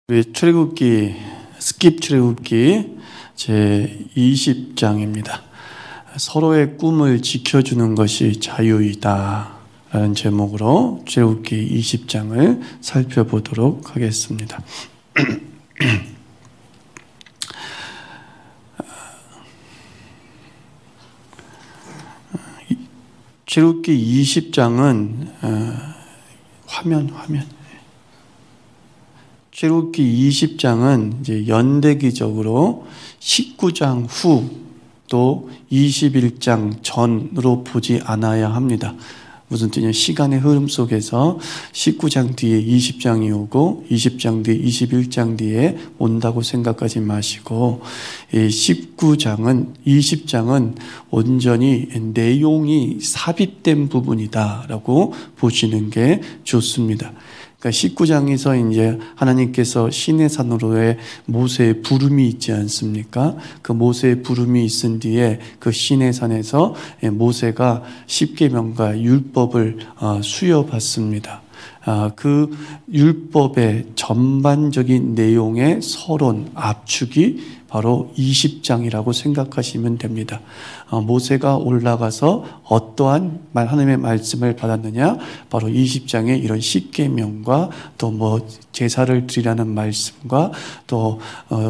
우리 출애굽기 스킵 출애굽기 제 20장입니다. 서로의 꿈을 지켜주는 것이 자유이다 라는 제목으로 출애굽기 20장을 살펴보도록 하겠습니다. 출애굽기 20장은 화면 출애굽기 20장은 이제 연대기적으로 19장 후 또 21장 전으로 보지 않아야 합니다. 무슨 뜻이냐? 시간의 흐름 속에서 19장 뒤에 20장이 오고 20장 뒤에 21장 뒤에 온다고 생각하지 마시고, 이 20장은 온전히 내용이 삽입된 부분이다라고 보시는 게 좋습니다. 그러니까 19장에서 이제 하나님께서 시내산으로의 모세의 부름이 있지 않습니까? 그 모세의 부름이 있은 뒤에 그 시내산에서 모세가 십계명과 율법을 수여받습니다. 그 율법의 전반적인 내용의 서론, 압축이 바로 20장이라고 생각하시면 됩니다. 모세가 올라가서 어떠한 하나님의 말씀을 받았느냐? 바로 20장에 이런 십계명과 또 제사를 드리라는 말씀과 또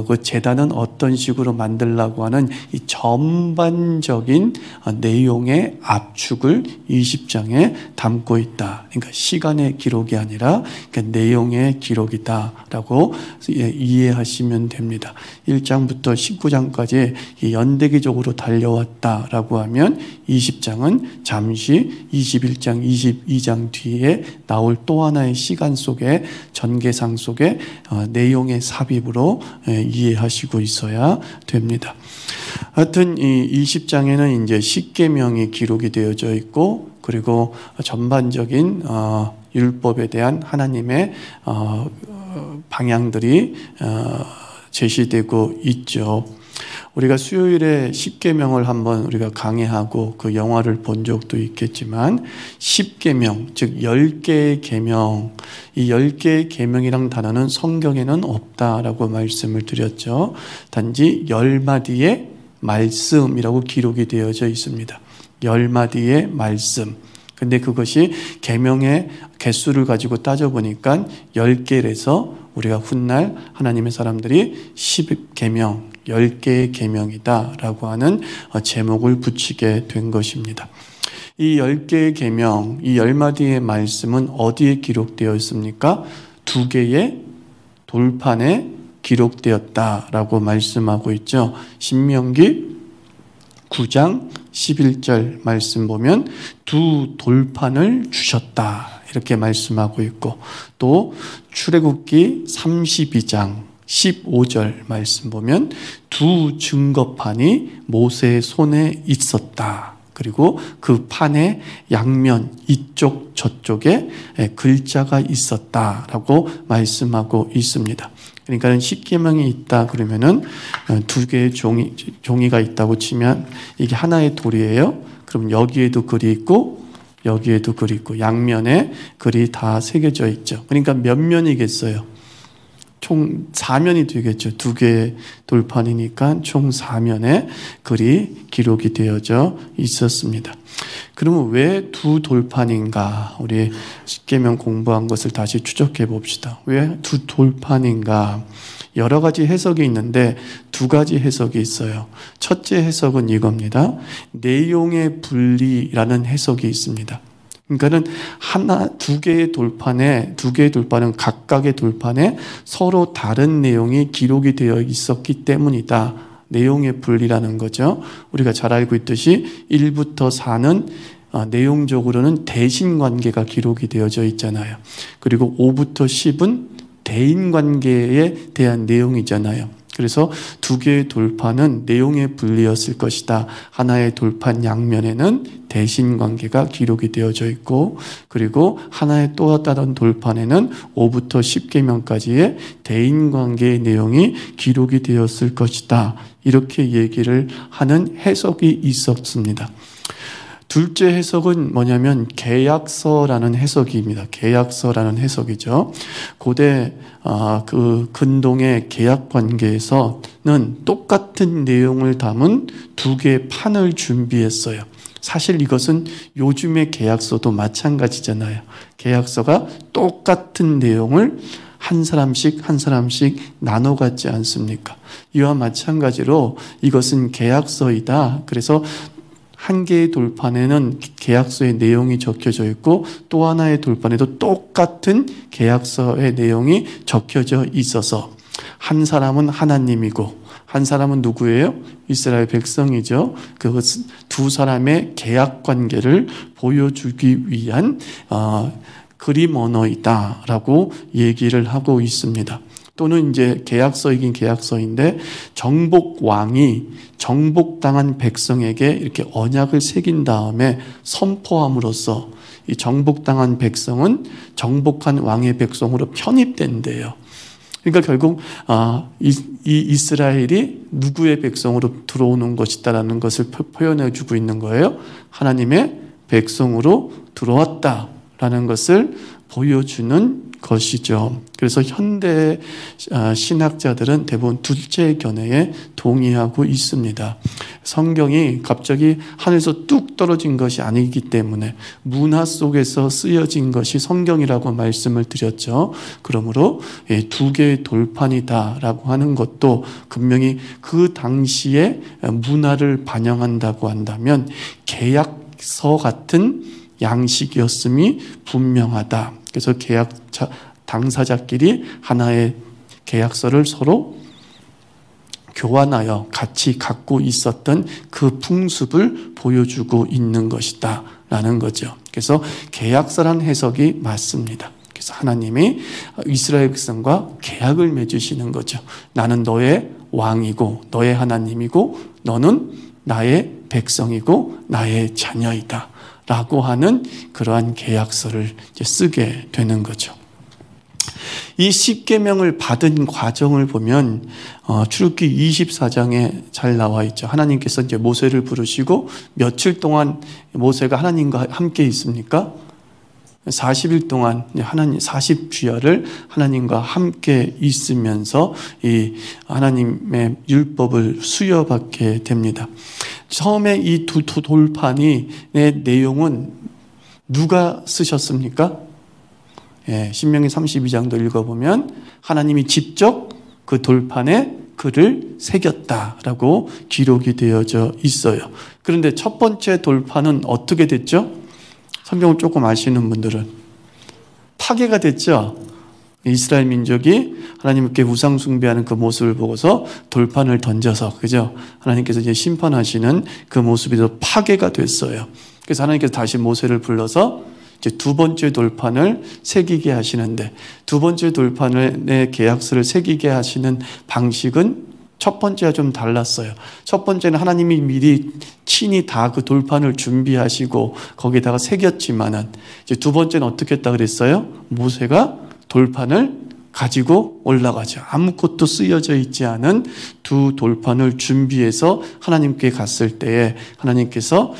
그 제단은 어떤 식으로 만들라고 하는 이 전반적인 내용의 압축을 20장에 담고 있다. 그러니까 시간의 기록이 아니라 그러니까 내용의 기록이다라고 이해하시면 됩니다. 1장부터 19장까지 연대기적으로 달려왔다라고 하면 20장은 잠시 21장, 22장 뒤에 나올 또 하나의 시간 속에 전개상 속에 내용의 삽입으로 이해하시고 있어야 됩니다. 하여튼 이 20장에는 이제 십계명이 기록이 되어져 있고, 그리고 전반적인 율법에 대한 하나님의 방향들이 제시되고 있죠. 우리가 수요일에 십계명을 한번 우리가 강의하고 그 영화를 본 적도 있겠지만, 십계명, 즉 10개의 계명, 이 10개의 계명이란 단어는 성경에는 없다라고 말씀을 드렸죠. 단지 10마디의 말씀이라고 기록이 되어져 있습니다. 10마디의 말씀. 근데 그것이 계명의 개수를 가지고 따져보니까 10개에서 우리가 훗날 하나님의 사람들이 10계명, 10개의 계명이다 라고 하는 제목을 붙이게 된 것입니다. 이 10개의 계명, 이 10마디의 말씀은 어디에 기록되어 있습니까? 2개의 돌판에 기록되었다라고 말씀하고 있죠. 신명기 9장 11절 말씀 보면 2 돌판을 주셨다 이렇게 말씀하고 있고, 또 출애굽기 32장 15절 말씀 보면 2 증거판이 모세의 손에 있었다. 그리고 그 판의 양면 이쪽 저쪽에 글자가 있었다라고 말씀하고 있습니다. 그러니까 십계명이 있다 그러면은 2개의 종이가 있다고 치면 이게 하나의 돌이에요. 그럼 여기에도 글이 있고 여기에도 글이 있고 양면에 글이 다 새겨져 있죠. 그러니까 몇 면이겠어요? 총 4면이 되겠죠. 2개의 돌판이니까 총 4면에 글이 기록이 되어져 있었습니다. 그러면 왜 2 돌판인가? 우리 십계명 공부한 것을 다시 추적해 봅시다. 왜 2 돌판인가? 여러 가지 해석이 있는데 2가지 해석이 있어요. 첫째 해석은 이겁니다. 내용의 분리라는 해석이 있습니다. 그러니까는 2개의 돌판은 각각의 돌판에 서로 다른 내용이 기록이 되어 있었기 때문이다. 내용의 분리라는 거죠. 우리가 잘 알고 있듯이 1부터 4는 내용적으로는 대신관계가 기록이 되어져 있잖아요. 그리고 5부터 10은 대인관계에 대한 내용이잖아요. 그래서 2개의 돌판은 내용의 분리였을 것이다. 하나의 돌판 양면에는 대신관계가 기록이 되어져 있고, 그리고 하나의 또 다른 돌판에는 5부터 10계명까지의 대인관계의 내용이 기록이 되었을 것이다. 이렇게 얘기를 하는 해석이 있었습니다. 둘째 해석은 뭐냐면 계약서라는 해석입니다. 계약서라는 해석이죠. 고대 그 근동의 계약 관계에서는 똑같은 내용을 담은 두 개의 판을 준비했어요. 사실 이것은 요즘의 계약서도 마찬가지잖아요. 계약서가 똑같은 내용을 한 사람씩 나눠 갖지 않습니까? 이와 마찬가지로 이것은 계약서이다. 그래서 한 개의 돌판에는 계약서의 내용이 적혀져 있고 또 하나의 돌판에도 똑같은 계약서의 내용이 적혀져 있어서 한 사람은 하나님이고 한 사람은 누구예요? 이스라엘 백성이죠. 그 두 사람의 계약 관계를 보여주기 위한 그림 언어이다라고 얘기를 하고 있습니다. 또는 이제 계약서이긴 계약서인데 정복왕이 정복당한 백성에게 이렇게 언약을 새긴 다음에 선포함으로써 이 정복당한 백성은 정복한 왕의 백성으로 편입된대요. 그러니까 결국 이 이스라엘이 누구의 백성으로 들어오는 것이다라는 것을 표현해 주고 있는 거예요. 하나님의 백성으로 들어왔다라는 것을 보여주는 것이죠. 그래서 현대 신학자들은 대부분 둘째 견해에 동의하고 있습니다. 성경이 갑자기 하늘에서 뚝 떨어진 것이 아니기 때문에 문화 속에서 쓰여진 것이 성경이라고 말씀을 드렸죠. 그러므로 두 개의 돌판이다라고 하는 것도 분명히 그 당시의 문화를 반영한다고 한다면 계약서 같은 양식이었음이 분명하다. 그래서 계약자 당사자끼리 하나의 계약서를 서로 교환하여 같이 갖고 있었던 그 풍습을 보여주고 있는 것이다 라는 거죠. 그래서 계약서란 해석이 맞습니다. 그래서 하나님이 이스라엘 백성과 계약을 맺으시는 거죠. 나는 너의 왕이고 너의 하나님이고 너는 나의 백성이고 나의 자녀이다 라고 하는 그러한 계약서를 이제 쓰게 되는 거죠. 이 십계명을 받은 과정을 보면 출애굽기 24장에 잘 나와 있죠. 하나님께서 이제 모세를 부르시고 며칠 동안 모세가 하나님과 함께 있습니까? 40일 동안 하나님 40주야를 하나님과 함께 있으면서 이 하나님의 율법을 수여받게 됩니다. 처음에 이 두 돌판의 내용은 누가 쓰셨습니까? 신명기 32장도 읽어보면 하나님이 직접 그 돌판에 글을 새겼다라고 기록이 되어져 있어요. 그런데 첫 번째 돌판은 어떻게 됐죠? 성경을 조금 아시는 분들은 파괴가 됐죠. 이스라엘 민족이 하나님께 우상 숭배하는 그 모습을 보고서 돌판을 던져서 그죠? 하나님께서 이제 심판하시는 그 모습이 더 파괴가 됐어요. 그래서 하나님께서 다시 모세를 불러서 이제 두 번째 돌판을 새기게 하시는데 두 번째 돌판의 계약서를 새기게 하시는 방식은 첫 번째와 좀 달랐어요. 첫 번째는 하나님이 미리 친히 다 그 돌판을 준비하시고 거기다가 새겼지만은 이제 두 번째는 어떻게 했다 그랬어요? 모세가 돌판을 가지고 올라가죠. 아무것도 쓰여져 있지 않은 두 돌판을 준비해서 하나님께 갔을 때에 하나님께서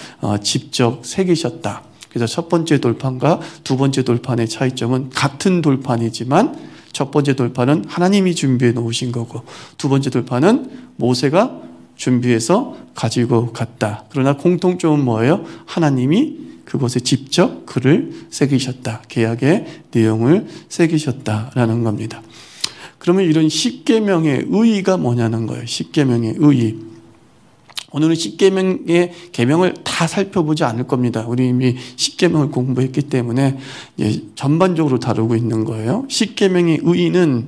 직접 새기셨다. 그래서 첫 번째 돌판과 두 번째 돌판의 차이점은 같은 돌판이지만 첫 번째 돌판은 하나님이 준비해 놓으신 거고 두 번째 돌판은 모세가 준비해서 가지고 갔다. 그러나 공통점은 뭐예요? 하나님이 그곳에 직접 글을 새기셨다. 계약의 내용을 새기셨다라는 겁니다. 그러면 이런 십계명의 의의가 뭐냐는 거예요. 십계명의 의의. 오늘은 십계명의 계명을 다 살펴보지 않을 겁니다. 우리 이미 십계명을 공부했기 때문에 전반적으로 다루고 있는 거예요. 십계명의 의의는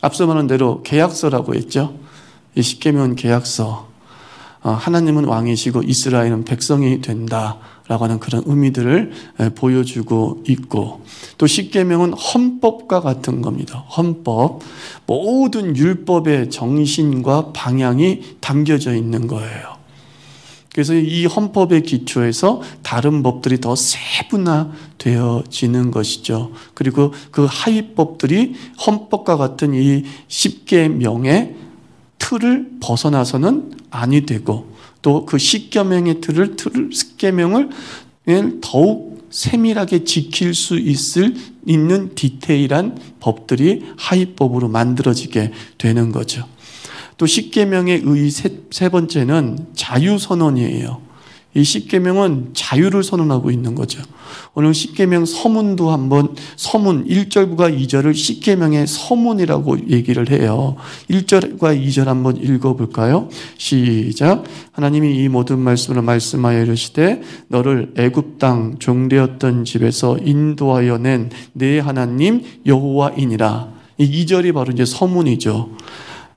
앞서 말한 대로 계약서라고 했죠. 이 십계명은 계약서. 하나님은 왕이시고 이스라엘은 백성이 된다라고 하는 그런 의미들을 보여주고 있고 또 십계명은 헌법과 같은 겁니다. 헌법. 모든 율법의 정신과 방향이 담겨져 있는 거예요. 그래서 이 헌법의 기초에서 다른 법들이 더 세분화되어지는 것이죠. 그리고 그 하위법들이 헌법과 같은 이 십계명의 틀을 벗어나서는 아니 되고 또 그 십계명의 십계명을 더욱 세밀하게 지킬 수 있는 디테일한 법들이 하위법으로 만들어지게 되는 거죠. 또 십계명의 세 번째는 자유선언이에요. 이 십계명은 자유를 선언하고 있는 거죠. 오늘 십계명 서문도 한번 서문 1절과 2절을 십계명의 서문이라고 얘기를 해요. 1절과 2절 한번 읽어볼까요? 시작. 하나님이 이 모든 말씀으로 말씀하여 이르시되 너를 애굽 땅 종되었던 집에서 인도하여 낸 내 하나님 여호와이니라. 이 2절이 바로 이제 서문이죠.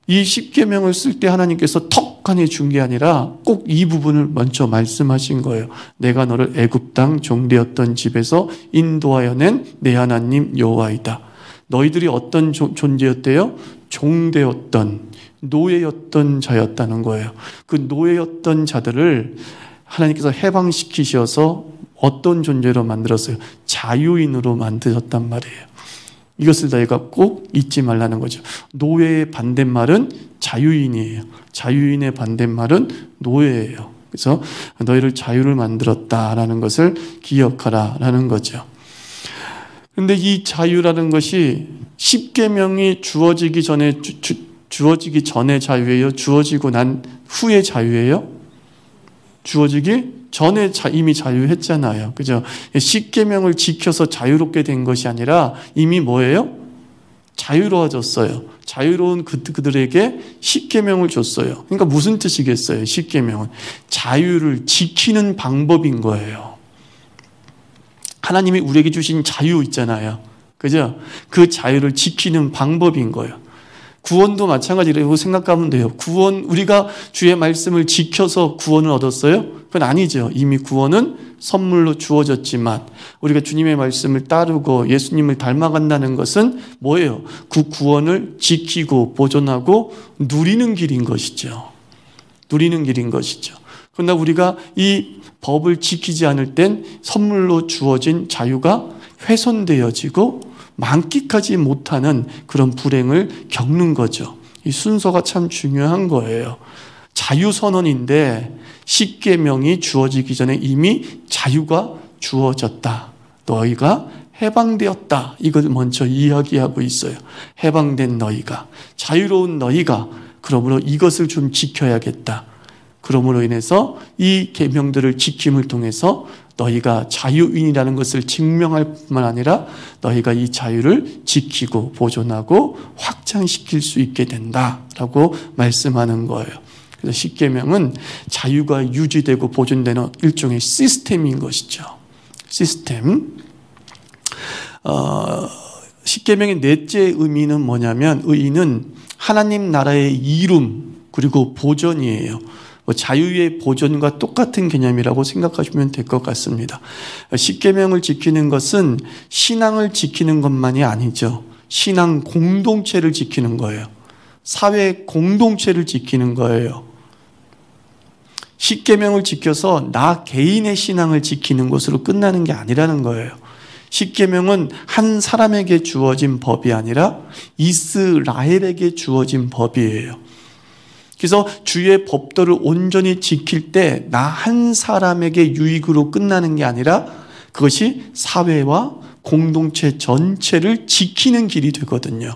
이 십계명을 쓸 때 하나님께서 턱하니 준 게 아니라 꼭 이 부분을 먼저 말씀하신 거예요. 내가 너를 애굽 땅 종되었던 집에서 인도하여 낸 내 하나님 여호와이다. 너희들이 어떤 존재였대요? 종되었던, 노예였던 자였다는 거예요. 그 노예였던 자들을 하나님께서 해방시키셔서 어떤 존재로 만들었어요? 자유인으로 만드셨단 말이에요. 이것을 너희가 꼭 잊지 말라는 거죠. 노예의 반대말은 자유인이에요. 자유인의 반대말은 노예예요. 그래서 너희를 자유를 만들었다라는 것을 기억하라라는 거죠. 그런데 이 자유라는 것이 십계명이 주어지기 전에 자유예요? 주어지고 난 후의 자유예요? 주어지기 전에 이미 자유했잖아요. 그죠? 십계명을 지켜서 자유롭게 된 것이 아니라 이미 뭐예요? 자유로워졌어요. 자유로운 그들에게 십계명을 줬어요. 그러니까 무슨 뜻이겠어요? 십계명은 자유를 지키는 방법인 거예요. 하나님이 우리에게 주신 자유 있잖아요. 그죠? 그 자유를 지키는 방법인 거예요. 구원도 마찬가지라고 생각하면 돼요. 우리가 주의 말씀을 지켜서 구원을 얻었어요? 그건 아니죠. 이미 구원은 선물로 주어졌지만 우리가 주님의 말씀을 따르고 예수님을 닮아간다는 것은 뭐예요? 그 구원을 지키고 보존하고 누리는 길인 것이죠. 누리는 길인 것이죠. 그러나 우리가 이 법을 지키지 않을 땐 선물로 주어진 자유가 훼손되어지고 만끽하지 못하는 그런 불행을 겪는 거죠. 이 순서가 참 중요한 거예요. 자유선언인데 십계명이 주어지기 전에 이미 자유가 주어졌다. 너희가 해방되었다. 이걸 먼저 이야기하고 있어요. 해방된 너희가, 자유로운 너희가, 그러므로 이것을 좀 지켜야겠다. 그러므로 인해서 이 계명들을 지킴을 통해서 너희가 자유인이라는 것을 증명할 뿐만 아니라 너희가 이 자유를 지키고 보존하고 확장시킬 수 있게 된다라고 말씀하는 거예요. 그래서 십계명은 자유가 유지되고 보존되는 일종의 시스템인 것이죠. 시스템. 십계명의 넷째 의미는 뭐냐면 의의는 하나님 나라의 이룸 그리고 보존이에요. 자유의 보존과 똑같은 개념이라고 생각하시면 될 것 같습니다. 십계명을 지키는 것은 신앙을 지키는 것만이 아니죠. 신앙 공동체를 지키는 거예요. 사회 공동체를 지키는 거예요. 십계명을 지켜서 나 개인의 신앙을 지키는 것으로 끝나는 게 아니라는 거예요. 십계명은 한 사람에게 주어진 법이 아니라 이스라엘에게 주어진 법이에요. 그래서 주의 법도를 온전히 지킬 때 나 한 사람에게 유익으로 끝나는 게 아니라 그것이 사회와 공동체 전체를 지키는 길이 되거든요.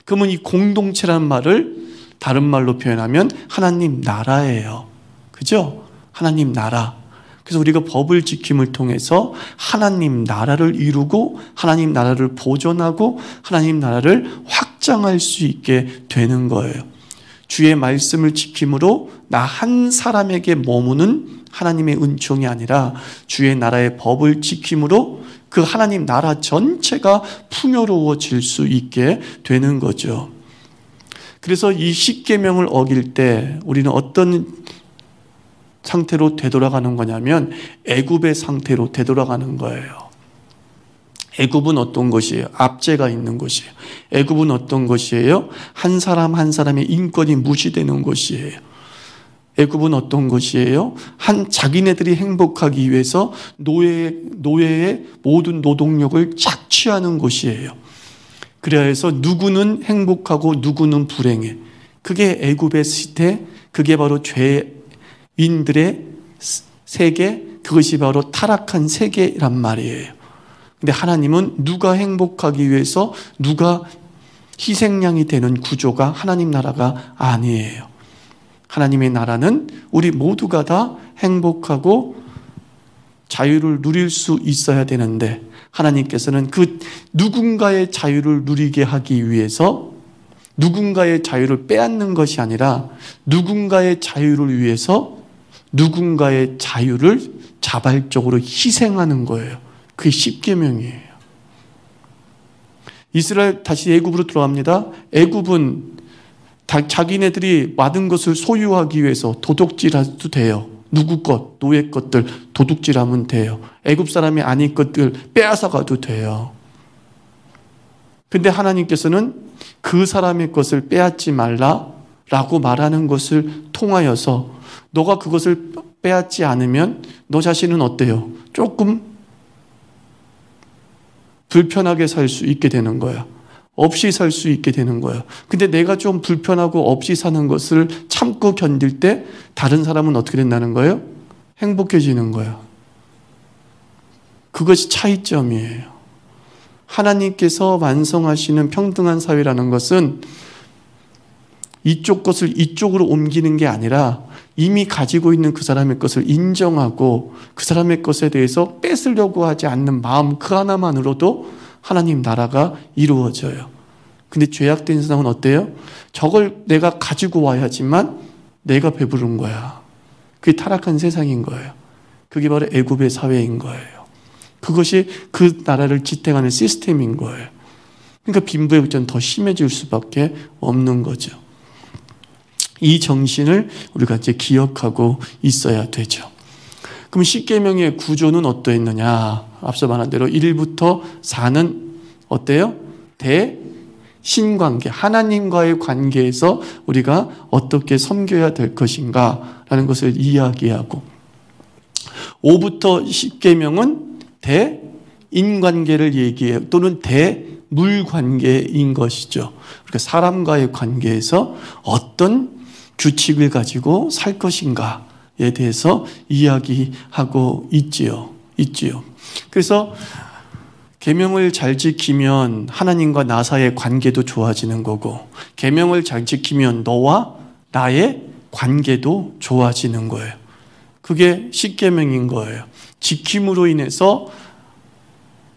그러면 이 공동체라는 말을 다른 말로 표현하면 하나님 나라예요. 그죠? 하나님 나라. 그래서 우리가 법을 지킴을 통해서 하나님 나라를 이루고 하나님 나라를 보존하고 하나님 나라를 확장할 수 있게 되는 거예요. 주의 말씀을 지킴으로 나 한 사람에게 머무는 하나님의 은총이 아니라 주의 나라의 법을 지킴으로 그 하나님 나라 전체가 풍요로워질 수 있게 되는 거죠. 그래서 이 십계명을 어길 때 우리는 어떤 상태로 되돌아가는 거냐면 애굽의 상태로 되돌아가는 거예요. 애굽은 어떤 곳이에요? 압제가 있는 곳이에요. 애굽은 어떤 곳이에요? 한 사람 한 사람의 인권이 무시되는 곳이에요. 애굽은 어떤 곳이에요? 자기네들이 행복하기 위해서 노예의 모든 노동력을 착취하는 곳이에요. 그래서 누구는 행복하고 누구는 불행해. 그게 애굽의 시대, 그게 바로 죄의 인들의 세계, 그것이 바로 타락한 세계란 말이에요. 근데 하나님은 누가 행복하기 위해서 누가 희생양이 되는 구조가 하나님 나라가 아니에요. 하나님의 나라는 우리 모두가 다 행복하고 자유를 누릴 수 있어야 되는데, 하나님께서는 그 누군가의 자유를 누리게 하기 위해서 누군가의 자유를 빼앗는 것이 아니라 누군가의 자유를 위해서 누군가의 자유를 자발적으로 희생하는 거예요. 그게 십계명이에요. 이스라엘 다시 애굽으로 들어갑니다. 애굽은 자기네들이 받은 것을 소유하기 위해서 도둑질해도 돼요. 누구 것, 노예 것들 도둑질하면 돼요. 애굽 사람이 아닌 것들 빼앗아 가도 돼요. 근데 하나님께서는 그 사람의 것을 빼앗지 말라라고 말하는 것을 통하여서 너가 그것을 빼앗지 않으면 너 자신은 어때요? 조금 불편하게 살 수 있게 되는 거야. 없이 살 수 있게 되는 거야. 근데 내가 좀 불편하고 없이 사는 것을 참고 견딜 때 다른 사람은 어떻게 된다는 거예요? 행복해지는 거야. 그것이 차이점이에요. 하나님께서 완성하시는 평등한 사회라는 것은 이쪽 것을 이쪽으로 옮기는 게 아니라 이미 가지고 있는 그 사람의 것을 인정하고 그 사람의 것에 대해서 뺏으려고 하지 않는 마음 그 하나만으로도 하나님 나라가 이루어져요. 근데 죄악된 세상은 어때요? 저걸 내가 가지고 와야지만 내가 배부른 거야. 그게 타락한 세상인 거예요. 그게 바로 애굽의 사회인 거예요. 그것이 그 나라를 지탱하는 시스템인 거예요. 그러니까 빈부의 격차는 더 심해질 수밖에 없는 거죠. 이 정신을 우리가 이제 기억하고 있어야 되죠. 그럼 십계명의 구조는 어떠했느냐? 앞서 말한 대로 1부터 4는 어때요? 대신관계, 하나님과의 관계에서 우리가 어떻게 섬겨야 될 것인가 라는 것을 이야기하고, 5부터 10계명은 대인관계를 얘기해요. 또는 대물관계인 것이죠. 그러니까 사람과의 관계에서 어떤 규칙을 가지고 살 것인가에 대해서 이야기하고 있지요. 그래서 계명을 잘 지키면 하나님과 나 사이의 관계도 좋아지는 거고, 계명을 잘 지키면 너와 나의 관계도 좋아지는 거예요. 그게 십계명인 거예요. 지킴으로 인해서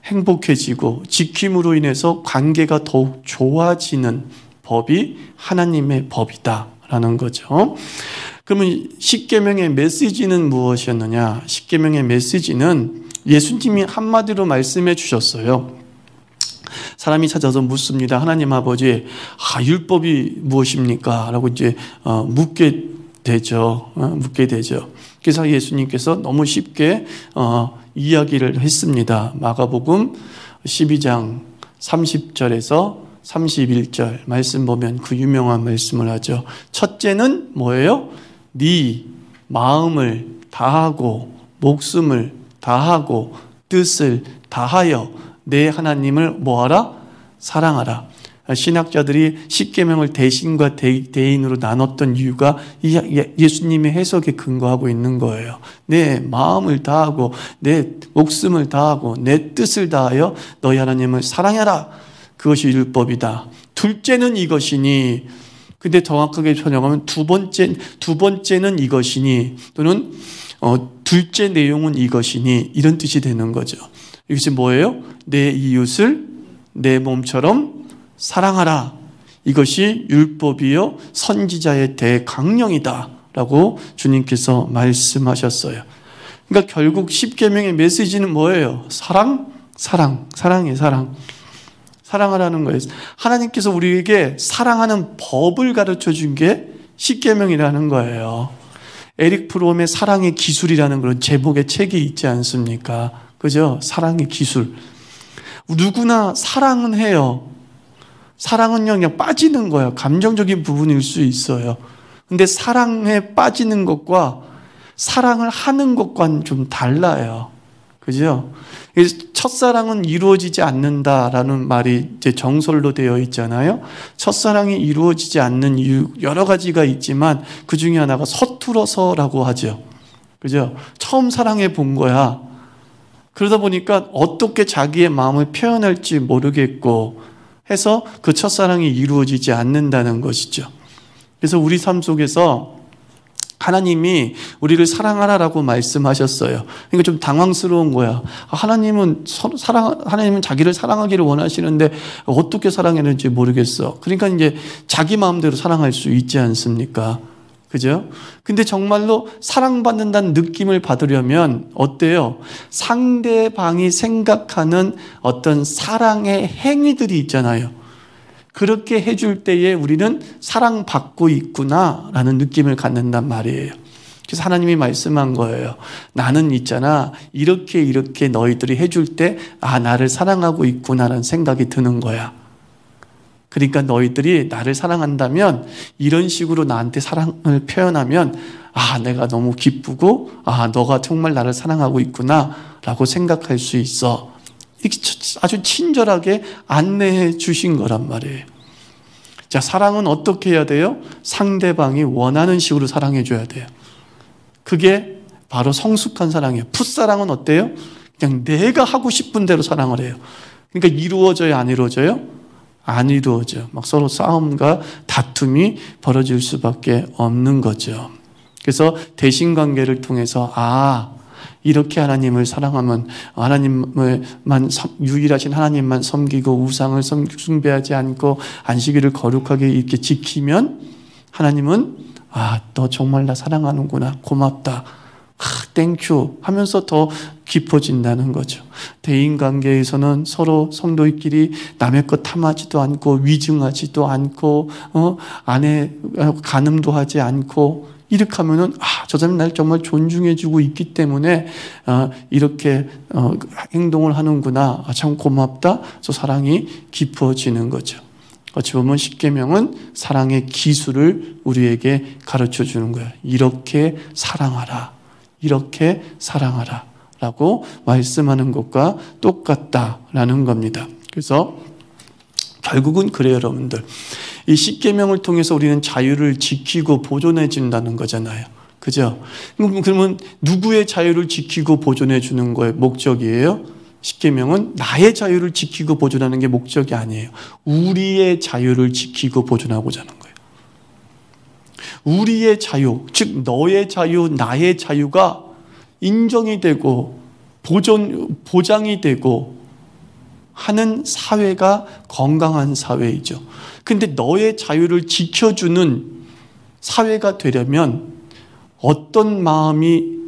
행복해지고 지킴으로 인해서 관계가 더욱 좋아지는 법이 하나님의 법이다라는 거죠. 그러면 십계명의 메시지는 무엇이었느냐? 십계명의 메시지는 예수님이 한마디로 말씀해 주셨어요. 사람이 찾아서 묻습니다. 하나님 아버지, 율법이 무엇입니까? 라고 이제 묻게 되죠. 그래서 예수님께서 너무 쉽게 이야기를 했습니다. 마가복음 12장 30절에서 31절 말씀 보면 그 유명한 말씀을 하죠. 첫째는 뭐예요? 네 마음을 다하고 목숨을 다하고 뜻을 다하여 내 하나님을 뭐하라? 사랑하라. 신학자들이 십계명을 대신과 대인으로 나눴던 이유가 예수님의 해석에 근거하고 있는 거예요. 내 마음을 다하고 내 목숨을 다하고 내 뜻을 다하여 너희 하나님을 사랑해라. 그것이 율법이다. 둘째는 이것이니, 근데 정확하게 번역하면 두 번째는 이것이니, 또는 둘째 내용은 이것이니, 이런 뜻이 되는 거죠. 이것이 뭐예요? 내 이웃을 내 몸처럼 사랑하라. 이것이 율법이요 선지자의 대강령이다 라고 주님께서 말씀하셨어요. 그러니까 결국 십계명의 메시지는 뭐예요? 사랑하라는 거예요. 하나님께서 우리에게 사랑하는 법을 가르쳐 준 게 십계명이라는 거예요. 에릭 프롬의 사랑의 기술이라는 그런 제목의 책이 있지 않습니까? 그죠? 사랑의 기술. 누구나 사랑은 해요. 사랑은요, 그냥 빠지는 거예요. 감정적인 부분일 수 있어요. 근데 사랑에 빠지는 것과 사랑을 하는 것과는 좀 달라요. 그죠? 첫사랑은 이루어지지 않는다라는 말이 이제 정설로 되어 있잖아요. 첫사랑이 이루어지지 않는 이유 여러 가지가 있지만 그 중에 하나가 서툴어서라고 하죠. 그죠? 처음 사랑해 본 거야. 그러다 보니까 어떻게 자기의 마음을 표현할지 모르겠고 해서 그 첫사랑이 이루어지지 않는다는 것이죠. 그래서 우리 삶 속에서 하나님이 우리를 사랑하라라고 말씀하셨어요. 그러니까 좀 당황스러운 거야. 하나님은 자기를 사랑하기를 원하시는데 어떻게 사랑해야 되는지 모르겠어. 그러니까 이제 자기 마음대로 사랑할 수 있지 않습니까? 그죠? 근데 정말로 사랑받는다는 느낌을 받으려면 어때요? 상대방이 생각하는 어떤 사랑의 행위들이 있잖아요. 그렇게 해줄 때에 우리는 사랑받고 있구나라는 느낌을 갖는단 말이에요. 그래서 하나님이 말씀한 거예요. 나는 있잖아. 이렇게 너희들이 해줄 때 나를 사랑하고 있구나라는 생각이 드는 거야. 그러니까 너희들이 나를 사랑한다면 이런 식으로 나한테 사랑을 표현하면 내가 너무 기쁘고 너가 정말 나를 사랑하고 있구나라고 생각할 수 있어. 아주 친절하게 안내해 주신 거란 말이에요. 자, 사랑은 어떻게 해야 돼요? 상대방이 원하는 식으로 사랑해 줘야 돼요. 그게 바로 성숙한 사랑이에요. 풋사랑은 어때요? 그냥 내가 하고 싶은 대로 사랑을 해요. 그러니까 이루어져요, 안 이루어져요? 안 이루어져. 막 서로 싸움과 다툼이 벌어질 수밖에 없는 거죠. 그래서 대신관계를 통해서 이렇게 하나님을 사랑하면 하나님을만 유일하신 하나님만 섬기고 우상을 숭배하지 않고 안식일을 거룩하게 이렇게 지키면 하나님은 너 정말 나 사랑하는구나. 고맙다. 땡큐 하면서 더 깊어진다는 거죠. 대인관계에서는 서로 성도끼리 남의 것 탐하지도 않고 위증하지도 않고 아내 간음도 하지 않고 이렇게 하면은 저 사람이 날 정말 존중해주고 있기 때문에 이렇게 행동을 하는구나. 참 고맙다. 그래서 사랑이 깊어지는 거죠. 어찌 보면 십계명은 사랑의 기술을 우리에게 가르쳐 주는 거예요. 이렇게 사랑하라. 이렇게 사랑하라 라고 말씀하는 것과 똑같다라는 겁니다. 그래서 결국은 그래요, 여러분들. 이 십계명을 통해서 우리는 자유를 지키고 보존해 준다는 거잖아요. 그죠? 그러면 누구의 자유를 지키고 보존해 주는 거에 목적이에요? 십계명은 나의 자유를 지키고 보존하는 게 목적이 아니에요. 우리의 자유를 지키고 보존하고자 하는 거예요. 우리의 자유, 즉 너의 자유, 나의 자유가 인정이 되고 보장이 되고 하는 사회가 건강한 사회이죠. 근데 너의 자유를 지켜주는 사회가 되려면 어떤 마음이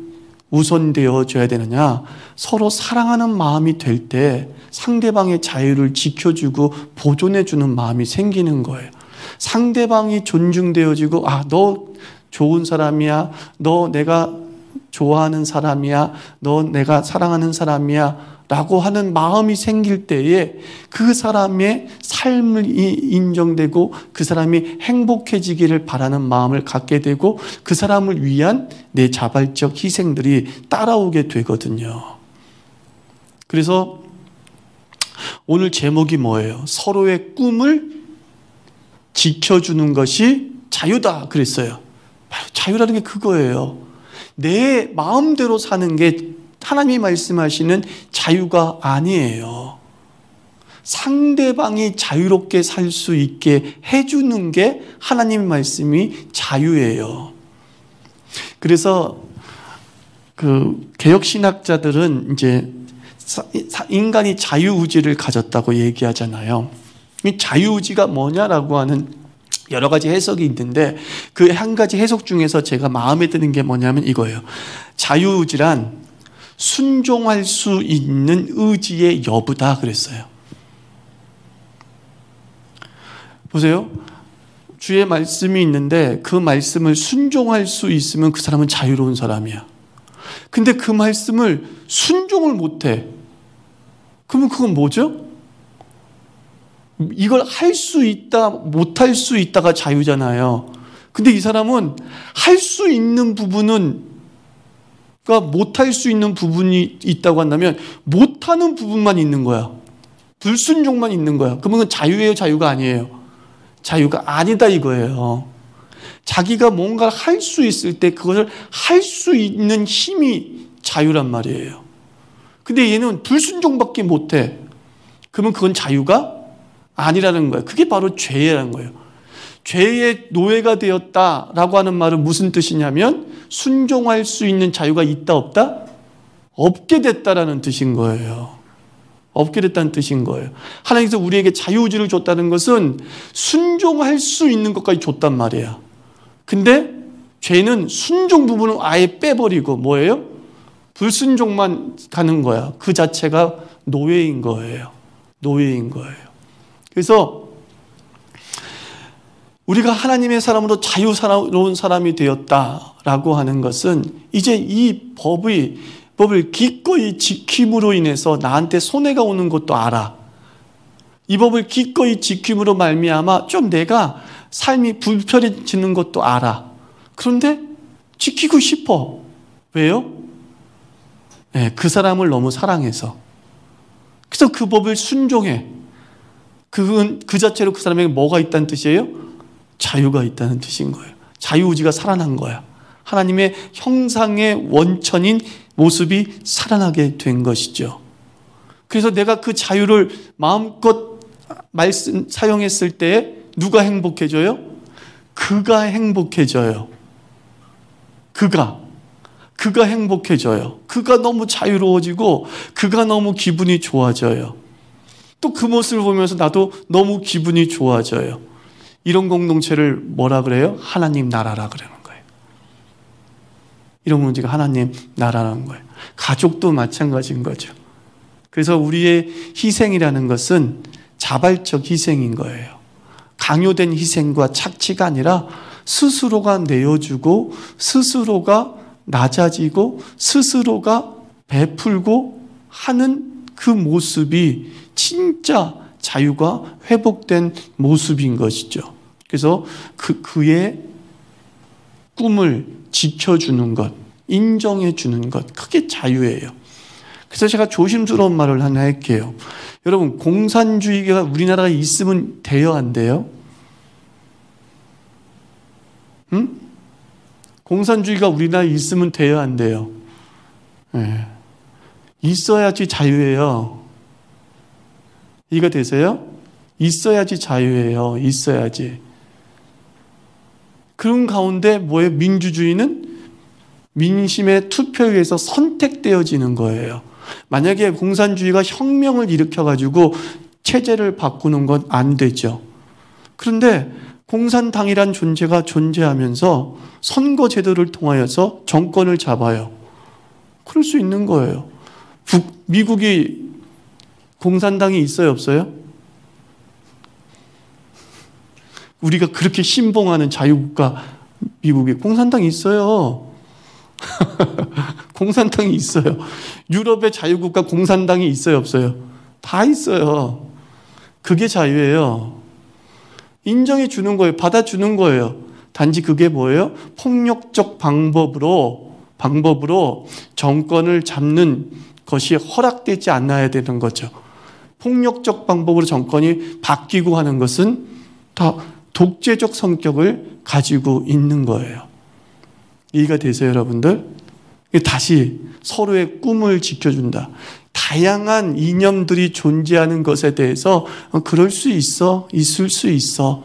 우선되어져야 되느냐? 서로 사랑하는 마음이 될 때 상대방의 자유를 지켜주고 보존해주는 마음이 생기는 거예요. 상대방이 존중되어지고 너 좋은 사람이야. 너 내가 좋아하는 사람이야. 너 내가 사랑하는 사람이야. 라고 하는 마음이 생길 때에 그 사람의 삶을 인정되고 그 사람이 행복해지기를 바라는 마음을 갖게 되고 그 사람을 위한 내 자발적 희생들이 따라오게 되거든요. 그래서 오늘 제목이 뭐예요? 서로의 꿈을 지켜주는 것이 자유다 그랬어요. 바로 자유라는 게 그거예요. 내 마음대로 사는 게 하나님이 말씀하시는 자유가 아니에요. 상대방이 자유롭게 살 수 있게 해주는 게 하나님의 말씀이 자유예요. 그래서 개혁신학자들은 이제 인간이 자유의지를 가졌다고 얘기하잖아요. 이 자유의지가 뭐냐라고 하는 여러 가지 해석이 있는데 그 한 가지 해석 중에서 제가 마음에 드는 게 뭐냐면 이거예요. 자유의지란 순종할 수 있는 의지의 여부다 그랬어요. 보세요. 주의 말씀이 있는데 그 말씀을 순종할 수 있으면 그 사람은 자유로운 사람이야. 근데 그 말씀을 순종을 못해. 그러면 그건 뭐죠? 이걸 할 수 있다, 못할 수 있다가 자유잖아요. 근데 이 사람은 할 수 있는 부분은 못할 수 있는 부분이 있다고 한다면 못하는 부분만 있는 거야. 불순종만 있는 거야. 그러면 자유예요, 자유가 아니에요? 자유가 아니다 이거예요. 자기가 뭔가를 할 수 있을 때 그것을 할 수 있는 힘이 자유란 말이에요. 근데 얘는 불순종밖에 못해. 그러면 그건 자유가 아니라는 거예요. 그게 바로 죄라는 거예요. 죄의 노예가 되었다라고 하는 말은 무슨 뜻이냐면 순종할 수 있는 자유가 있다 없다? 없게 됐다라는 뜻인 거예요. 없게 됐다는 뜻인 거예요. 하나님께서 우리에게 자유의지를 줬다는 것은 순종할 수 있는 것까지 줬단 말이야. 근데 죄는 순종 부분을 아예 빼버리고 뭐예요? 불순종만 가는 거야. 그 자체가 노예인 거예요. 노예인 거예요. 그래서 우리가 하나님의 사람으로 자유로운 사람이 되었다라고 하는 것은 이제 이 법을 기꺼이 지킴으로 인해서 나한테 손해가 오는 것도 알아. 이 법을 기꺼이 지킴으로 말미암아 좀 내가 삶이 불편해지는 것도 알아. 그런데 지키고 싶어. 왜요? 네, 그 사람을 너무 사랑해서. 그래서 그 법을 순종해. 그 자체로 그 사람에게 뭐가 있다는 뜻이에요? 자유가 있다는 뜻인 거예요. 자유의지가 살아난 거야. 하나님의 형상의 원천인 모습이 살아나게 된 것이죠. 그래서 내가 그 자유를 마음껏 사용했을 때 누가 행복해져요? 그가 행복해져요. 그가 행복해져요. 그가 너무 자유로워지고 그가 너무 기분이 좋아져요. 또 그 모습을 보면서 나도 너무 기분이 좋아져요. 이런 공동체를 뭐라 그래요? 하나님 나라라 그러는 거예요. 이런 문제가 하나님 나라라는 거예요. 가족도 마찬가지인 거죠. 그래서 우리의 희생이라는 것은 자발적 희생인 거예요. 강요된 희생과 착취가 아니라 스스로가 내어주고 스스로가 낮아지고 스스로가 베풀고 하는 그 모습이 진짜 자유가 회복된 모습인 것이죠. 그래서 그의 꿈을 지켜주는 것, 인정해주는 것, 그게 자유예요. 그래서 제가 조심스러운 말을 하나 할게요. 여러분, 공산주의가 우리나라에 있으면 돼요, 안 돼요? 응? 공산주의가 우리나라에 있으면 돼요, 안 돼요? 네. 있어야지 자유예요. 이해가 되세요? 있어야지 자유예요. 있어야지. 그런 가운데 뭐예요? 민주주의는 민심의 투표에 의해서 선택되어지는 거예요. 만약에 공산주의가 혁명을 일으켜가지고 체제를 바꾸는 건 안 되죠. 그런데 공산당이란 존재가 존재하면서 선거 제도를 통하여서 정권을 잡아요. 그럴 수 있는 거예요. 미국이 공산당이 있어요, 없어요? 우리가 그렇게 신봉하는 자유국가 미국에 공산당이 있어요. 공산당이 있어요. 유럽의 자유국가 공산당이 있어요, 없어요? 다 있어요. 그게 자유예요. 인정해 주는 거예요. 받아주는 거예요. 단지 그게 뭐예요? 폭력적 방법으로 정권을 잡는 것이 허락되지 않아야 되는 거죠. 폭력적 방법으로 정권이 바뀌고 하는 것은 다 독재적 성격을 가지고 있는 거예요. 이해가 되세요, 여러분들? 다시 서로의 꿈을 지켜준다. 다양한 이념들이 존재하는 것에 대해서 그럴 수 있어, 있을 수 있어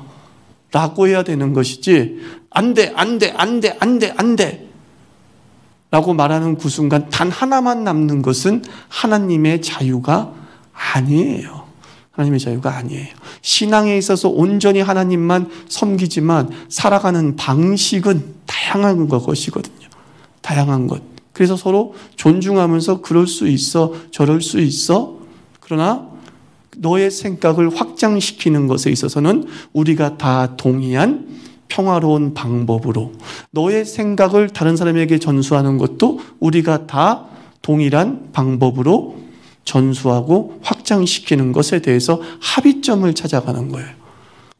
라고 해야 되는 것이지 안 돼 라고 말하는 그 순간 단 하나만 남는 것은 하나님의 자유가 아니에요. 하나님의 자유가 아니에요. 신앙에 있어서 온전히 하나님만 섬기지만 살아가는 방식은 다양한 것이거든요. 다양한 것. 그래서 서로 존중하면서 그럴 수 있어, 저럴 수 있어. 그러나 너의 생각을 확장시키는 것에 있어서는 우리가 다 동의한 평화로운 방법으로, 너의 생각을 다른 사람에게 전수하는 것도 우리가 다 동일한 방법으로 전수하고 확장시키는 것에 대해서 합의점을 찾아가는 거예요.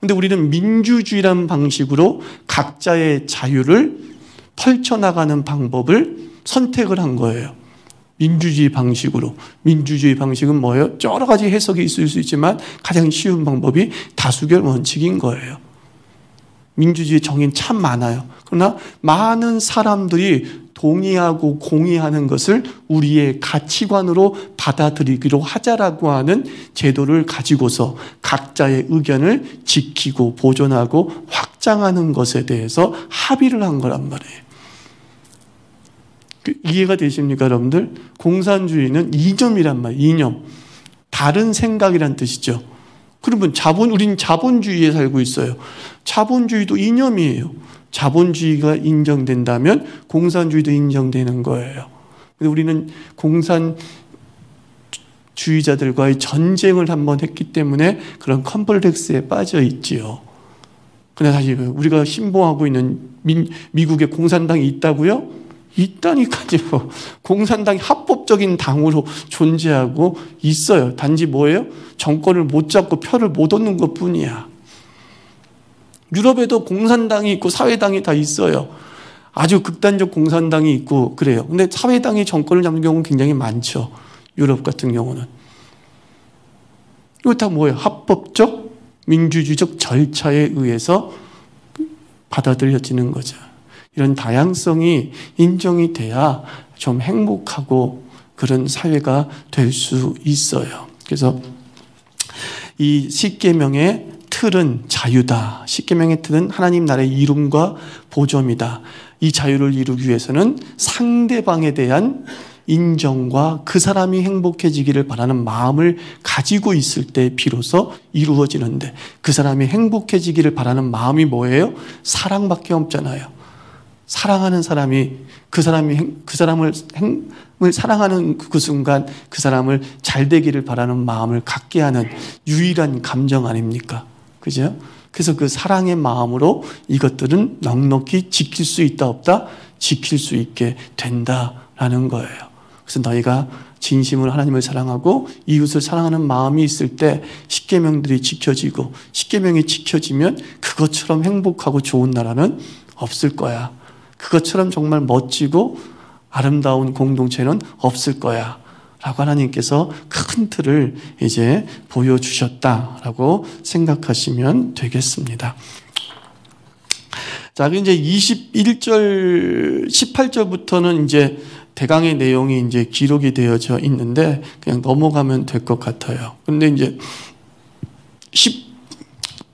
그런데 우리는 민주주의라는 방식으로 각자의 자유를 펼쳐나가는 방법을 선택을 한 거예요. 민주주의 방식으로. 민주주의 방식은 뭐예요? 여러 가지 해석이 있을 수 있지만 가장 쉬운 방법이 다수결 원칙인 거예요. 민주주의 정의는 참 많아요. 그러나 많은 사람들이 동의하고 공의하는 것을 우리의 가치관으로 받아들이기로 하자라고 하는 제도를 가지고서 각자의 의견을 지키고 보존하고 확장하는 것에 대해서 합의를 한 거란 말이에요. 이해가 되십니까, 여러분들? 공산주의는 이념이란 말이에요. 이념. 다른 생각이란 뜻이죠. 그러면 우린 자본주의에 살고 있어요. 자본주의도 이념이에요. 자본주의가 인정된다면 공산주의도 인정되는 거예요. 우리는 공산주의자들과의 전쟁을 한번 했기 때문에 그런 컴플렉스에 빠져 있지요. 그러나 사실 우리가 신봉하고 있는 미국의 공산당이 있다고요? 있다니까요. 공산당이 합법적인 당으로 존재하고 있어요. 단지 뭐예요? 정권을 못 잡고 표를 못 얻는 것뿐이야. 유럽에도 공산당이 있고 사회당이 다 있어요. 아주 극단적 공산당이 있고 그래요. 근데 사회당이 정권을 잡는 경우는 굉장히 많죠. 유럽 같은 경우는. 이거 다 뭐예요? 합법적 민주주의적 절차에 의해서 받아들여지는 거죠. 이런 다양성이 인정이 돼야 좀 행복하고 그런 사회가 될 수 있어요. 그래서 이 십계명의 틀은 자유다. 십계명의 틀은 하나님 나라의 이룸과 보존이다. 이 자유를 이루기 위해서는 상대방에 대한 인정과 그 사람이 행복해지기를 바라는 마음을 가지고 있을 때 비로소 이루어지는데, 그 사람이 행복해지기를 바라는 마음이 뭐예요? 사랑밖에 없잖아요. 사랑하는 사람이 그 사람을 사랑하는 그 순간 그 사람을 잘 되기를 바라는 마음을 갖게 하는 유일한 감정 아닙니까? 그죠? 그래서 그 사랑의 마음으로 이것들은 넉넉히 지킬 수 있다 없다? 지킬 수 있게 된다라는 거예요. 그래서 너희가 진심으로 하나님을 사랑하고 이웃을 사랑하는 마음이 있을 때 십계명들이 지켜지고, 십계명이 지켜지면 그것처럼 행복하고 좋은 나라는 없을 거야. 그것처럼 정말 멋지고 아름다운 공동체는 없을 거야 라고 하나님께서 큰 틀을 이제 보여주셨다라고 생각하시면 되겠습니다. 자, 이제 21절, 18절부터는 이제 대강의 내용이 이제 기록이 되어져 있는데 그냥 넘어가면 될 것 같아요. 근데 이제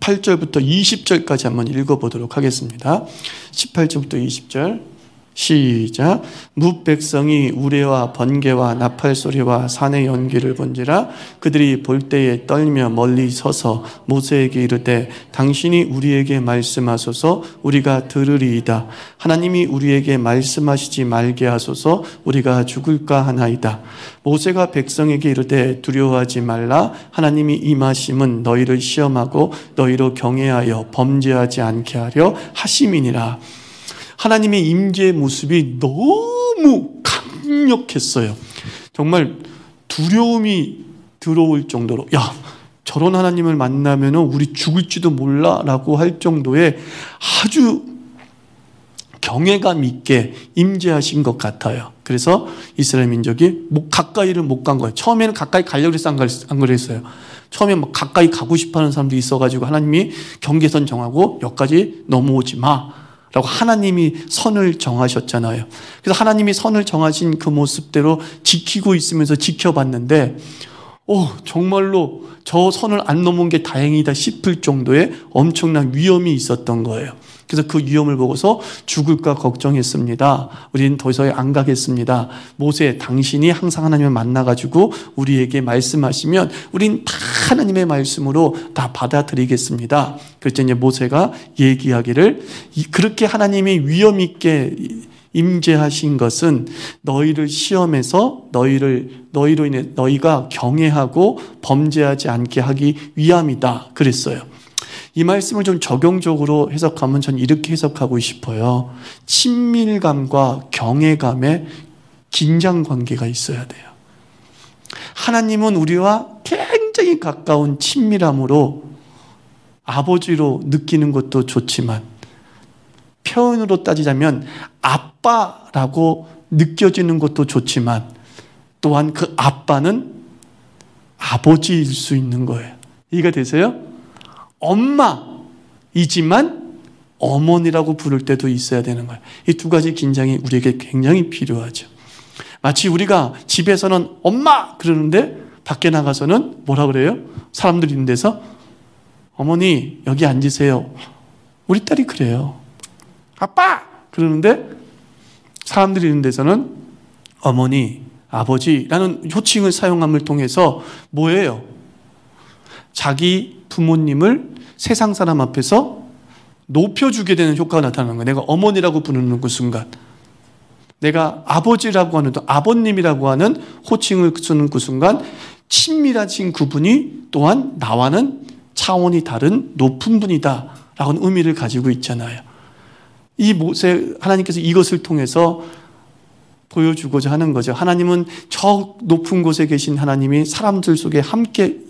18절부터 20절까지 한번 읽어보도록 하겠습니다. 18절부터 20절 시작. 뭇백성이 우레와 번개와 나팔소리와 산의 연기를 본지라 그들이 볼 때에 떨며 멀리 서서 모세에게 이르되 당신이 우리에게 말씀하소서 우리가 들으리이다. 하나님이 우리에게 말씀하시지 말게 하소서 우리가 죽을까 하나이다. 모세가 백성에게 이르되 두려워하지 말라. 하나님이 임하심은 너희를 시험하고 너희로 경외하여 범죄하지 않게 하려 하심이니라. 하나님의 임재의 모습이 너무 강력했어요. 정말 두려움이 들어올 정도로, 야, 저런 하나님을 만나면 우리 죽을지도 몰라 라고 할 정도의 아주 경외감 있게 임재하신 것 같아요. 그래서 이스라엘 민족이 가까이를 못 간 거예요. 처음에는 가까이 가려고 해서 안 그랬어요. 처음에 막 가까이 가고 싶어 하는 사람도 있어가지고 하나님이 경계선 정하고 여기까지 넘어오지 마 라고 하나님이 선을 정하셨잖아요. 그래서 하나님이 선을 정하신 그 모습대로 지키고 있으면서 지켜봤는데 정말로 저 선을 안 넘은 게 다행이다 싶을 정도의 엄청난 위험이 있었던 거예요. 그래서 그 위험을 보고서 죽을까 걱정했습니다. 우리는 더 이상 안 가겠습니다. 모세, 당신이 항상 하나님을 만나가지고 우리에게 말씀하시면 우린 다 하나님의 말씀으로 다 받아들이겠습니다. 그래서 이제 모세가 얘기하기를, 그렇게 하나님이 위험 있게 임재하신 것은 너희를 시험해서 너희로 인해 너희가 경외하고 범죄하지 않게 하기 위함이다 그랬어요. 이 말씀을 좀 적용적으로 해석하면 전 이렇게 해석하고 싶어요. 친밀감과 경외감에 긴장 관계가 있어야 돼요. 하나님은 우리와 굉장히 가까운 친밀함으로 아버지로 느끼는 것도 좋지만 표현으로 따지자면 아빠라고 느껴지는 것도 좋지만 또한 그 아빠는 아버지일 수 있는 거예요. 이해가 되세요? 엄마이지만 어머니라고 부를 때도 있어야 되는 거예요. 이 두 가지 긴장이 우리에게 굉장히 필요하죠. 마치 우리가 집에서는 엄마 그러는데 밖에 나가서는 뭐라 그래요? 사람들이 있는 데서 어머니 여기 앉으세요. 우리 딸이 그래요. 아빠 그러는데 사람들이 있는 데서는 어머니, 아버지라는 호칭을 사용함을 통해서 뭐예요? 자기 부모님을 세상 사람 앞에서 높여주게 되는 효과가 나타나는 거예요. 내가 어머니라고 부르는 그 순간, 내가 아버지라고 하는, 또 아버님이라고 하는 호칭을 쓰는 그 순간 친밀하신 그분이 또한 나와는 차원이 다른 높은 분이다 라는 의미를 가지고 있잖아요. 이 모세, 하나님께서 이것을 통해서 보여주고자 하는 거죠. 하나님은 저 높은 곳에 계신 하나님이 사람들 속에 함께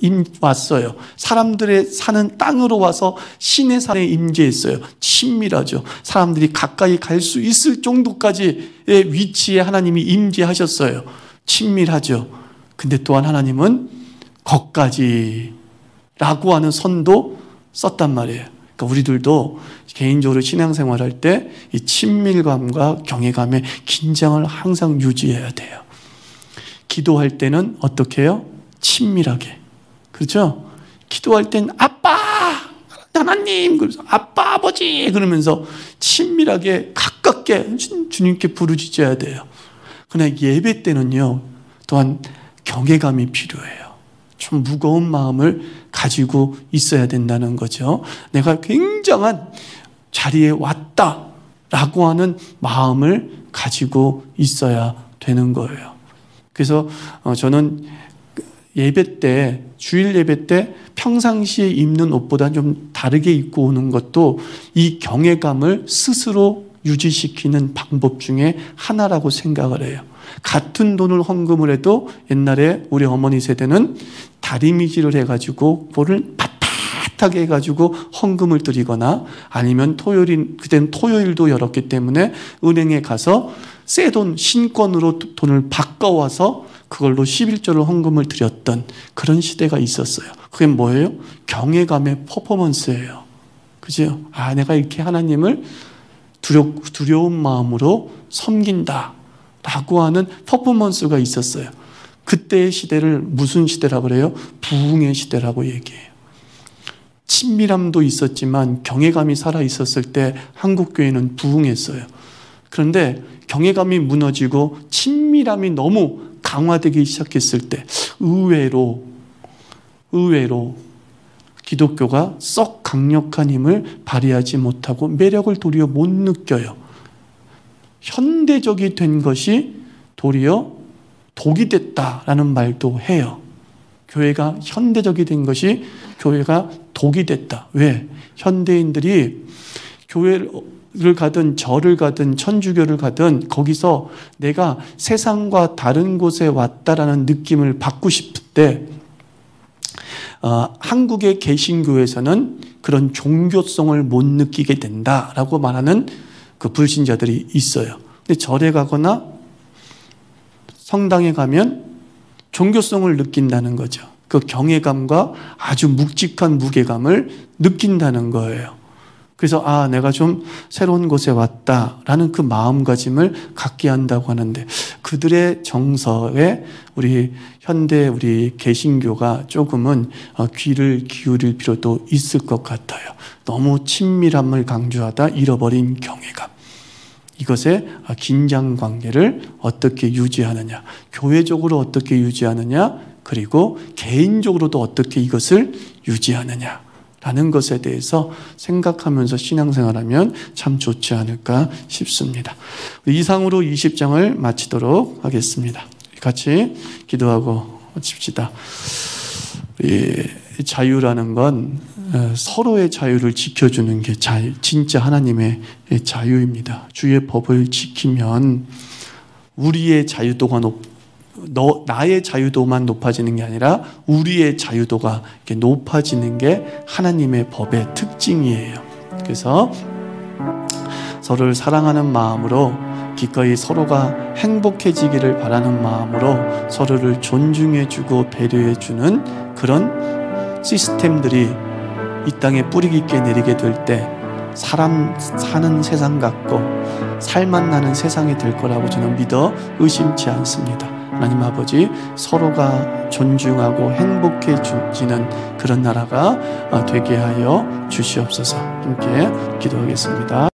왔어요. 사람들의 사는 땅으로 와서 신의 산에 임재했어요. 친밀하죠. 사람들이 가까이 갈 수 있을 정도까지의 위치에 하나님이 임재하셨어요. 친밀하죠. 근데 또한 하나님은 거기까지 라고 하는 선도 썼단 말이에요. 그러니까 우리들도 개인적으로 신앙생활할 때 이 친밀감과 경외감의 긴장을 항상 유지해야 돼요. 기도할 때는 어떻게 해요? 친밀하게. 그렇죠? 기도할 땐 아빠! 하나님! 그래서 아빠, 아버지! 그러면서 친밀하게 가깝게 주님께 부르짖어야 돼요. 그러나 예배 때는요, 또한 경외감이 필요해요. 좀 무거운 마음을 가지고 있어야 된다는 거죠. 내가 굉장한 자리에 왔다라고 하는 마음을 가지고 있어야 되는 거예요. 그래서 저는 예배 때, 주일 예배 때 평상시에 입는 옷보다 좀 다르게 입고 오는 것도 이 경외감을 스스로 유지시키는 방법 중에 하나라고 생각을 해요. 같은 돈을 헌금을 해도 옛날에 우리 어머니 세대는 다리미질을 해가지고 볼을 빳빳하게 해가지고 헌금을 드리거나 아니면 그때는 토요일도 열었기 때문에 은행에 가서 새 돈, 신권으로 돈을 바꿔와서 그걸로 11조를 헌금을 드렸던 그런 시대가 있었어요. 그게 뭐예요? 경외감의 퍼포먼스예요. 그죠? 아, 내가 이렇게 하나님을 두려운 마음으로 섬긴다 라고 하는 퍼포먼스가 있었어요. 그때의 시대를 무슨 시대라고 그래요? 부흥의 시대라고 얘기해요. 친밀함도 있었지만 경외감이 살아있었을 때 한국교회는 부흥했어요. 그런데 경외감이 무너지고 친밀함이 너무 강화되기 시작했을 때 의외로 기독교가 썩 강력한 힘을 발휘하지 못하고 매력을 도리어 못 느껴요. 현대적이 된 것이 도리어 독이 됐다라는 말도 해요. 교회가 현대적이 된 것이 교회가 독이 됐다. 왜? 현대인들이 교회를 가든 절을 가든 천주교를 가든 거기서 내가 세상과 다른 곳에 왔다라는 느낌을 받고 싶을 때 한국의 개신교에서는 그런 종교성을 못 느끼게 된다라고 말하는 그 불신자들이 있어요. 근데 절에 가거나 성당에 가면 종교성을 느낀다는 거죠. 그 경외감과 아주 묵직한 무게감을 느낀다는 거예요. 그래서 아, 내가 좀 새로운 곳에 왔다라는 그 마음가짐을 갖게 한다고 하는데 그들의 정서에 우리 현대 우리 개신교가 조금은 귀를 기울일 필요도 있을 것 같아요. 너무 친밀함을 강조하다 잃어버린 경외감. 이것의 긴장 관계를 어떻게 유지하느냐, 교회적으로 어떻게 유지하느냐, 그리고 개인적으로도 어떻게 이것을 유지하느냐라는 것에 대해서 생각하면서 신앙생활하면 참 좋지 않을까 싶습니다. 이상으로 20장을 마치도록 하겠습니다. 같이 기도하고 마칩시다. 자유라는 건 서로의 자유를 지켜주는 게 진짜 하나님의 자유입니다. 주의 법을 지키면 우리의 자유도가 나의 자유도만 높아지는 게 아니라 우리의 자유도가 이렇게 높아지는 게 하나님의 법의 특징이에요. 그래서 서로를 사랑하는 마음으로 기꺼이 서로가 행복해지기를 바라는 마음으로 서로를 존중해주고 배려해주는 그런 시스템들이 이 땅에 뿌리 깊게 내리게 될 때 사람 사는 세상 같고 살맛 나는 세상이 될 거라고 저는 믿어 의심치 않습니다. 하나님 아버지, 서로가 존중하고 행복해지는 그런 나라가 되게 하여 주시옵소서. 함께 기도하겠습니다.